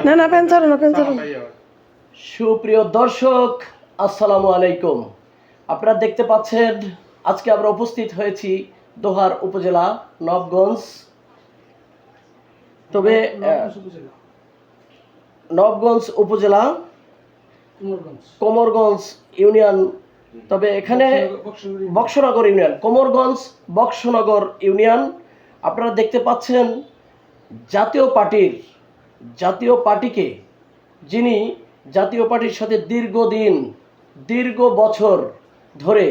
না না ফ্যান ছাড়ো না, ফ্যান ছাড়ো না। সুপ্রিয় দর্শক, আসসালামু আলাইকুম। আপনারা দেখতে পাচ্ছেন আজকে আমরা উপস্থিত হয়েছি দোহার উপজেলা নবগঞ্জ। তবে নবগঞ্জ উপজেলা কোমরগঞ্জ ইউনিয়ন, তবে এখানে বক্সনগর ইউনিয়ন, কোমরগঞ্জ বক্সনগর ইউনিয়ন। আপনারা দেখতে পাচ্ছেন জাতীয় পার্টিকে যিনি জাতীয় পার্টির সাথে দীর্ঘ বছর ধরে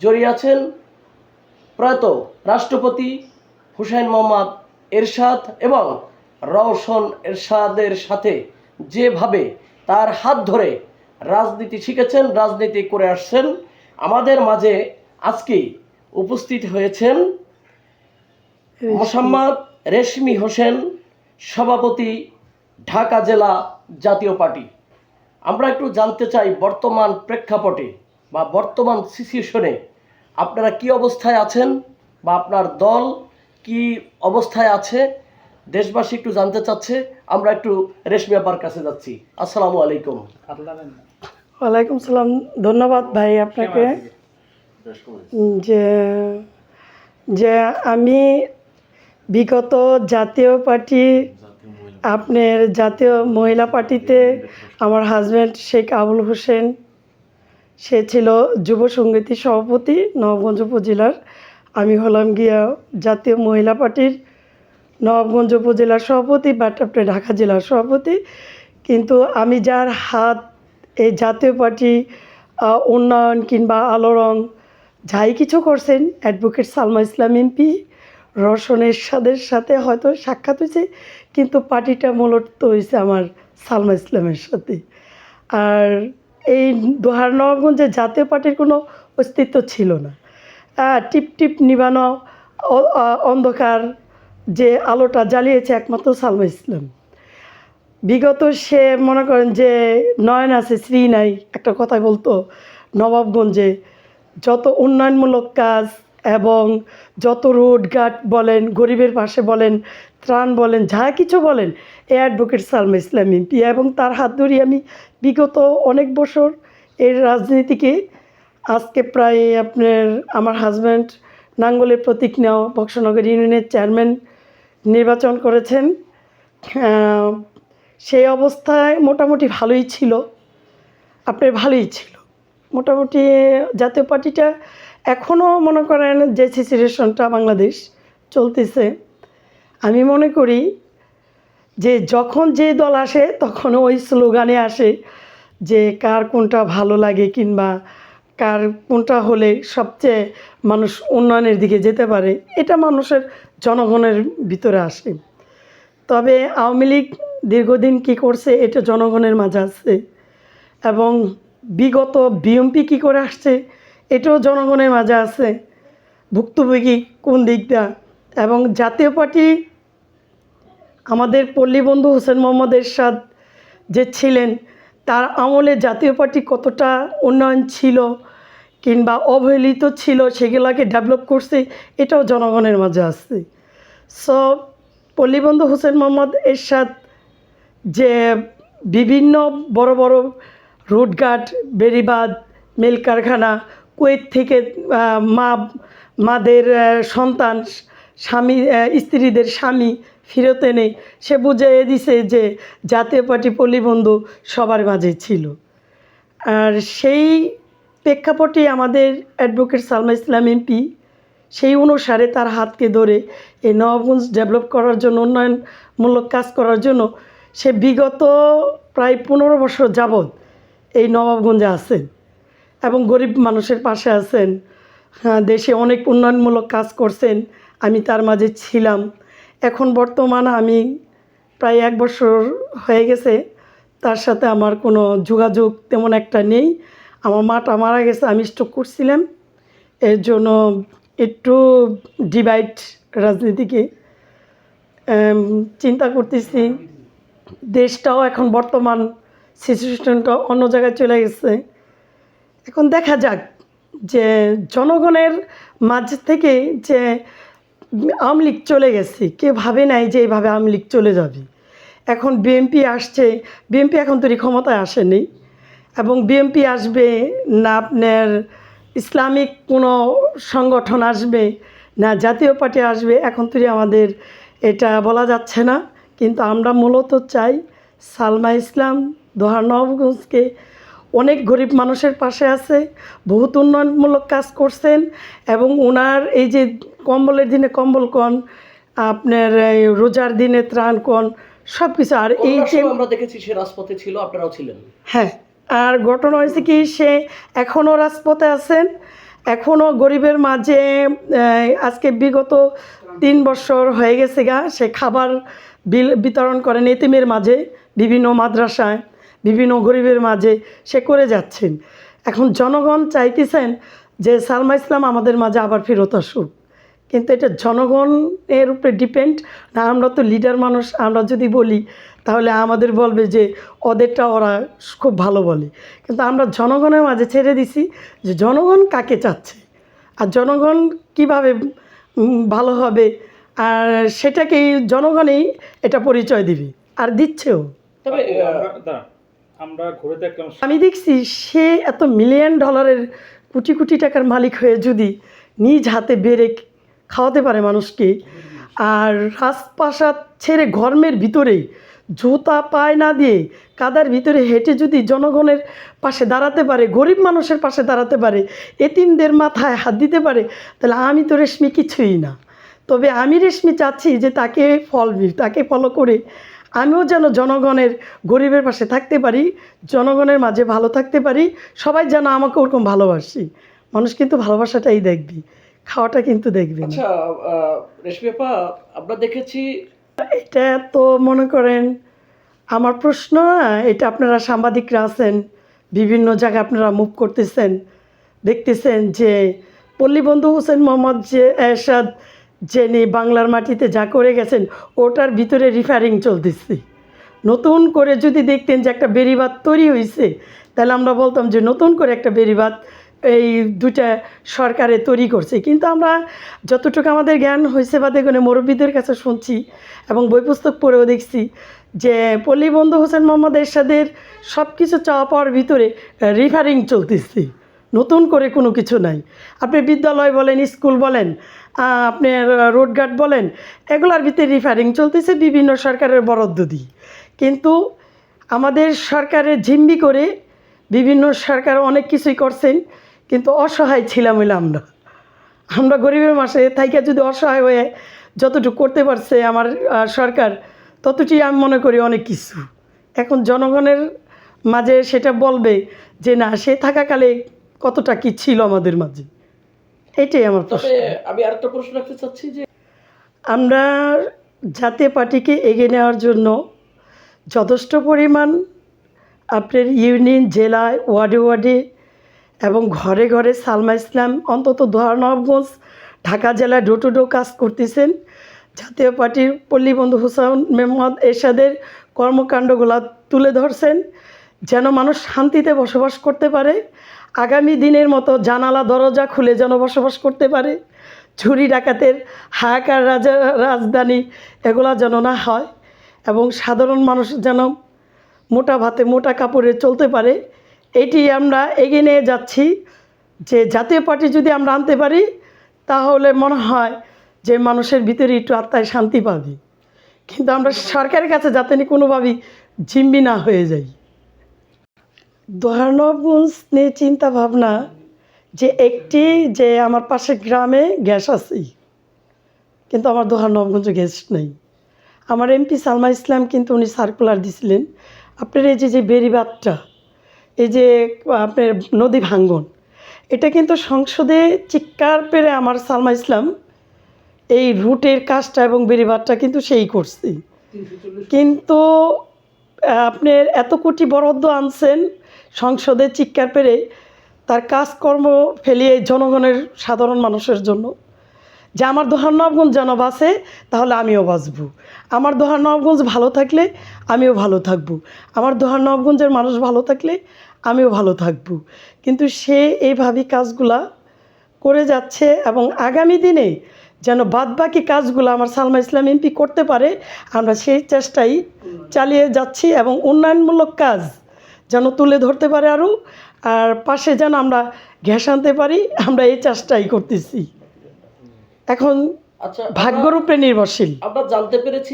জড়িয়ে আছেন প্রয়াত রাষ্ট্রপতি হুসাইন মোহাম্মদ এরশাদ এবং রওশন এরশাদের সাথে যেভাবে তার হাত ধরে রাজনীতি শিখেছেন, রাজনীতি করে আসছেন, আমাদের মাঝে আজকে উপস্থিত হয়েছেন মোসাম্মদ রেশমি হোসেন, সভাপতি, ঢাকা জেলা জাতীয় পার্টি। আমরা একটু জানতে চাই বর্তমান প্রেক্ষাপটে বা বর্তমান সিচুয়েশনে আপনারা কি অবস্থায় আছেন বা আপনার দল কি অবস্থায় আছে, দেশবাসী একটু জানতে চাচ্ছে। আমরা একটু রেশমি আপার কাছে যাচ্ছি। আসসালামু আলাইকুম। ওয়ালাইকুম সালাম। ধন্যবাদ ভাই আপনাকে। যে আমি বিগত জাতীয় পার্টি, আপনার জাতীয় মহিলা পার্টিতে আমার হাজব্যান্ড শেখ আবুল হোসেন, সে ছিল যুব সংগীতি সভাপতি নবাবগঞ্জ উপজেলার। আমি হলাম গিয়া জাতীয় মহিলা পার্টির নবাবগঞ্জ উপজেলার সভাপতি, বাট আপনার ঢাকা জেলার সভাপতি। কিন্তু আমি যার হাত এই জাতীয় পার্টি উন্নয়ন কিংবা আলোড়ন যাই কিছু করছেন, অ্যাডভোকেট সালমা ইসলাম এমপি, রওশন এরশাদের সাথে হয়তো সাক্ষাৎ হয়েছে, কিন্তু পার্টিটা মূলত হয়েছে আমার সালমা ইসলামের সাথে। আর এই দোহার নবাবগঞ্জে জাতীয় পার্টির কোনো অস্তিত্ব ছিল না। টিপ টিপ নিবানো অন্ধকার যে আলোটা জ্বালিয়েছে একমাত্র সালমা ইসলাম। বিগত সে মনে করেন যে নয়ন আছে শ্রী নাই একটা কথা বলতো, নবাবগঞ্জে যত উন্নয়নমূলক কাজ এবং যত রোডঘাট বলেন, গরিবের পাশে বলেন, ত্রাণ বলেন, যা কিছু বলেন, এ অ্যাডভোকেট সালমা ইসলাম এমপি। এবং তার হাত ধরে আমি বিগত অনেক বছর এর রাজনীতিকে আজকে প্রায় আপনার আমার হাজব্যান্ড নাঙ্গলের প্রতীক নেওয়া বক্সনগর ইউনিয়নের চেয়ারম্যান নির্বাচন করেছেন। সেই অবস্থায় মোটামুটি ভালোই ছিল, মোটামুটি জাতীয় পার্টিটা এখনও মনে করেন যে সিচুয়েশনটা বাংলাদেশ চলতেছে, আমি মনে করি যে যখন যে দল আসে তখন ওই স্লোগানে আসে যে কার কোনটা ভালো লাগে কিংবা কার কোনটা হলে সবচেয়ে মানুষ উন্নয়নের দিকে যেতে পারে, এটা মানুষের জনগণের ভিতরে আসে। তবে আওয়ামী লীগ দীর্ঘদিন কী করছে এটা জনগণের মাঝে আছে, এবং বিগত বিএনপি কী করে আসছে এটাও জনগণের মাঝে আছে, ভুক্তভোগী কোন দিকটা। এবং জাতীয় পার্টি আমাদের পল্লীবন্ধু হোসেন মোহাম্মদ এরশাদ যে ছিলেন, তার আমলে জাতীয় পার্টি কতটা উন্নয়ন ছিল কিংবা অবহেলিত ছিল, সেগুলোকে ডেভেলপ করছে, এটাও জনগণের মাঝে আছে। সো পল্লীবন্ধু হোসেন মোহাম্মদ এরশাদ যে বিভিন্ন বড় বড় রোডঘাট, বেড়িবাঁধ, মিল কারখানা, কুয়েত থেকে মাদের সন্তান স্ত্রীদের স্বামী ফেরত এনে সে বুঝিয়ে দিছে যে জাতীয় পার্টি পল্লীবন্ধু সবার মাঝে ছিল। আর সেই প্রেক্ষাপটে আমাদের অ্যাডভোকেট সালমা ইসলাম এমপি সেই অনুসারে তার হাতকে ধরে এই নবাবগঞ্জ ডেভেলপ করার জন্য, উন্নয়নমূলক কাজ করার জন্য সে বিগত প্রায় 15 বছর যাবৎ এই নবাবগঞ্জে আছেন এবং গরিব মানুষের পাশে আছেন। দেশে অনেক উন্নয়নমূলক কাজ করছেন, আমি তার মাঝে ছিলাম। এখন বর্তমান আমি প্রায় 1 বছর হয়ে গেছে তার সাথে আমার কোনো যোগাযোগ তেমন একটা নেই। আমার মাটা মারা গেছে, আমি স্ট্রোক করছিলাম, এর জন্য একটু ডিভাইড রাজনীতিকে চিন্তা করতেছি। দেশটাও এখন বর্তমান সিচুয়েশনটা অন্য জায়গায় চলে গেছে। এখন দেখা যাক যে জনগণের মাঝ থেকে যে আওয়ামী লীগ চলে গেছে, কেউ ভাবে নাই যে এইভাবে আওয়ামী লীগ চলে যাবে। এখন বিএনপি আসছে, বিএনপি এখন তৈরি ক্ষমতায় আসেনি, এবং বিএনপি আসবে না আপনার ইসলামিক কোনো সংগঠন আসবে না জাতীয় পার্টি আসবে, এখন তৈরি আমাদের এটা বলা যাচ্ছে না। কিন্তু আমরা মূলত চাই সালমা ইসলাম দোহার নবাবগঞ্জকে অনেক গরিব মানুষের পাশে আছে, বহুত উন্নয়নমূলক কাজ করছেন, এবং ওনার এই যে কম্বলের দিনে কম্বল কন, আপনার এই রোজার দিনে ত্রাণ কন, সব কিছু। আর এই করোনার যে সময় আমরা দেখেছি সে রাজপথে ছিল, আপনারাও ছিলেন। হ্যাঁ, আর ঘটনা হয়েছে কি, সে এখনও রাজপথে আছেন, এখনও গরিবের মাঝে আজকে বিগত 3 বছর হয়ে গেছে গা, সে খাবার বিতরণ করেন এতিমের মাঝে, বিভিন্ন মাদ্রাসায়, বিভিন্ন গরিবের মাঝে সে করে যাচ্ছেন। এখন জনগণ চাইতেছেন যে সালমা ইসলাম আমাদের মাঝে আবার ফেরত আসুক, কিন্তু এটা জনগণের উপরে ডিপেন্ড না। আমরা তো লিডার মানুষ, আমরা যদি বলি তাহলে আমাদের বলবে যে ওদেরটা ওরা খুব ভালো বলে, কিন্তু আমরা জনগণের মাঝে ছেড়ে দিছি যে জনগণ কাকে চাচ্ছে আর জনগণ কিভাবে ভালো হবে, আর সেটাকেই জনগণই এটা পরিচয় দিবে আর দিচ্ছেও। তবে আমরা ঘুরে দেখলাম আমি দেখছি সে এত মিলিয়ন ডলারের কোটি কোটি টাকার মালিক হয়ে যদি নিজ হাতে বেড়ে খাওয়াতে পারে মানুষকে, আর রাজপ্রাসাদ ছেড়ে ঘর্মের ভিতরে জুতা পায় না দিয়ে কাদার ভিতরে হেঁটে যদি জনগণের পাশে দাঁড়াতে পারে, গরিব মানুষের পাশে দাঁড়াতে পারে, এতিমদের মাথায় হাত দিতে পারে, তাহলে আমি তো রেশমি কিছুই না। তবে আমি রেশমি চাচ্ছি যে তাকে ফলো করে আমিও যেন জনগণের গরিবের পাশে থাকতে পারি, জনগণের মাঝে ভালো থাকতে পারি, সবাই যেন আমাকে ওরকম ভালোবাসি। মানুষ কিন্তু ভালোবাসাটাই দেখবি, খাওয়াটা কিন্তু দেখবি না। আচ্ছা, রেশমি আপা, আমরা দেখেছি এটা তো মনে করেন আমার প্রশ্ন না, এটা আপনারা সাংবাদিকরা আছেন, বিভিন্ন জায়গায় আপনারা মুভ করতেছেন, দেখতেছেন যে পল্লীবন্ধু হোসেন মোহাম্মদ যে এরশাদ যিনি বাংলার মাটিতে যা করে গেছেন ওটার ভিতরে রিফারিং চলতেছে। নতুন করে যদি দেখতেন যে একটা বেড়িবাঁধ তৈরি হয়েছে, তাহলে আমরা বলতাম যে নতুন করে একটা বেড়িবাঁধ এই দুটা সরকারে তৈরি করছে। কিন্তু আমরা যতটুকু আমাদের জ্ঞান হয়েছে বা দেখুন মুরব্বীদের কাছে শুনছি এবং বই পুস্তক পড়েও দেখছি যে পল্লীবন্ধু হোসেন মোহাম্মদ এরশাদের সব কিছু চাওয়া পাওয়ার ভিতরে রিফারিং চলতেছে, নতুন করে কোনো কিছু নাই। আপনি বিদ্যালয় বলেন, স্কুল বলেন, আপনার রোডঘাট বলেন, এগুলার ভিতরে রিফারিং চলতেছে বিভিন্ন সরকারের বরাদ্দ দিয়ে। কিন্তু আমাদের সরকারের জিম্মি করে বিভিন্ন সরকার অনেক কিছুই করছেন, কিন্তু অসহায় ছিলাম হইলাম আমরা গরিবের মাসে থাইকা যদি অসহায় হয়ে যতটুকু করতে পারছে আমার সরকার, ততটি আমি মনে করি অনেক কিছু। এখন জনগণের মাঝে সেটা বলবে যে না, সে থাকাকালে কতটা কি ছিল আমাদের মাঝে, এটাই আমার প্রশ্ন। তবে আমি আরেকটা প্রশ্ন রাখতে চাচ্ছি যে আমরা জাতীয় পার্টিকে এগিয়ে নেওয়ার জন্য যথেষ্ট পরিমাণ আপনার ইউনিয়ন, জেলায়, ওয়ার্ডে ওয়ার্ডে এবং ঘরে ঘরে সালমা ইসলাম অন্তত দোহার নবাবগঞ্জ, ঢাকা জেলায় ডোর টু ডোর কাজ করতেছেন। জাতীয় পার্টির পল্লীবন্ধু হোসেন মোহাম্মদ এরশাদের কর্মকাণ্ডগুলো তুলে ধরছেন, যেন মানুষ শান্তিতে বসবাস করতে পারে, আগামী দিনের মতো জানালা দরজা খুলে যেন বসবাস করতে পারে, চুরি ডাকাতের হাহাকার রাজধানী এগুলা যেন না হয়, এবং সাধারণ মানুষ যেন মোটা ভাতে মোটা কাপড়ে চলতে পারে। এটি আমরা এগিয়ে নিয়ে যাচ্ছি যে জাতীয় পার্টি যদি আমরা আনতে পারি তাহলে মনে হয় যে মানুষের ভিতরে একটু আত্মায় শান্তি পাবে। কিন্তু আমরা সরকারের কাছে যাতে কোনোভাবেই জিম্মি না হয়ে যাই। দোহার নবাবগঞ্জ নিয়ে চিন্তা ভাবনা যে একটি যে আমার পাশের গ্রামে গ্যাস আছে, কিন্তু আমার দোহার নবাবগঞ্জে গ্যাস নেই। আমার এমপি সালমা ইসলাম কিন্তু উনি সার্কুলার দিছিলেন, আপনার এই যে বেড়িবাঁধটা, এই যে আপনার নদী ভাঙ্গন, এটা কিন্তু সংসদে চিৎকার পেরে আমার সালমা ইসলাম এই রুটের কাজটা এবং বেড়িবাঁধটা কিন্তু সেই করছে। কিন্তু আপনার এত কোটি বরাদ্দ আনছেন সংসদে চিৎকার পেরে, তার কাজকর্ম ফেলিয়ে জনগণের সাধারণ মানুষের জন্য যে আমার দোহার নবাবগঞ্জ যেন বাঁচে, তাহলে আমিও বাঁচব। আমার দোহার নবাবগঞ্জ ভালো থাকলে আমিও ভালো থাকব, আমার দোহার নবাবগঞ্জের মানুষ ভালো থাকলে আমিও ভালো থাকব। কিন্তু সে এইভাবে কাজগুলা করে যাচ্ছে, এবং আগামী দিনে যেন বাদবাকি কাজগুলো আমার সালমা ইসলাম এমপি করতে পারে, আমরা সেই চেষ্টাই চালিয়ে যাচ্ছি এবং উন্নয়নমূলক কাজ যেন তুলে ধরতে পারে আরও, আর পাশে যেন আমরা গ্যাস আনতে পারি, আমরা এই চেষ্টাই করতেছি। এখন আচ্ছা, ভাগ্যের উপরে নির্ভরশীল। আমরা জানতে পেরেছি